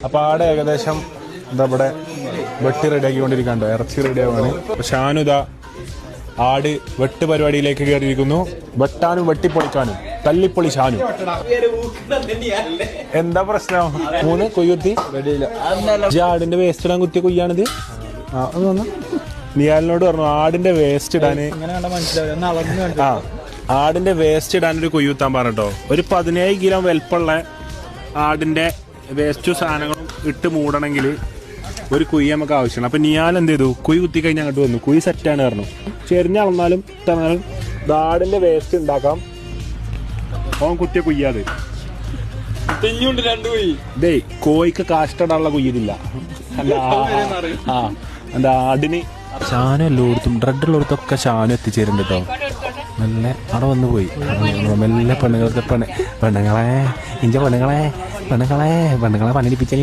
അപ്പൊ ആടെ ഏകദേശം എന്താ ഇവിടെ വെട്ടി റെഡിയാക്കിക്കൊണ്ടിരിക്കണ്ടോ, ഇറച്ചി റെഡിയാവാണ്. ഷാനുദാ ആട് വെട്ട് പരിപാടിയിലേക്ക് കയറിയിരിക്കുന്നു. വെട്ടാനും വെട്ടിപ്പൊളിക്കാനും തല്ലിപ്പൊളി ഷാനു. എന്താ പ്രശ്നം? 3 കൊയ്യുത്തി ആടിന്റെ വേസ്റ്റ് ഇടാൻ കുത്തിയ കൊയ്യാണിത്. അത് വന്നു നിയാലിനോട് പറഞ്ഞു ആടിന്റെ വേസ്റ്റ് ഇടാന്. ആടിന്റെ വേസ്റ്റ് ഇടാൻ ഒരു കൊയ്യുത്താൻ പറഞ്ഞോ. ഒരു 17 കിലോ വലുപ്പമുള്ള ആടിന്റെ വേസ്റ്റ് സാധനങ്ങളും ഇട്ട് മൂടണമെങ്കിൽ ഒരു കുഴി നമുക്ക് ആവശ്യമാണ്. അപ്പൊ നിയാൽ എന്ത് ചെയ്തു, കുഴി കുത്തി കഴിഞ്ഞ് അങ്ങോട്ട് വന്നു. കുഴി സെറ്റാണ് പറഞ്ഞു. ചെരിഞ്ഞളന്നാലും തന്നാലും ആടിന്റെ വേസ്റ്റ് ഉണ്ടാക്കാം. ഓൻ കുത്തിയ കുയ്യാത് ദേ കോഴിക്ക് കാഷ്ടടാനുള്ള കുയ്യതില്ല. എന്താ ആടിന് ഷാനും എല്ലായിടത്തും ഡ്രഡുള്ളിടത്തൊക്കെ ഷാനും എത്തിച്ചേരുന്നുണ്ട് കേട്ടോ. മെല്ലെ അവിടെ വന്നു പോയി. മെല്ലെ പെണ്ണുങ്ങളെ ഇഞ്ച പെണ്ണുങ്ങളെ പണിയെടുപ്പിച്ചാൽ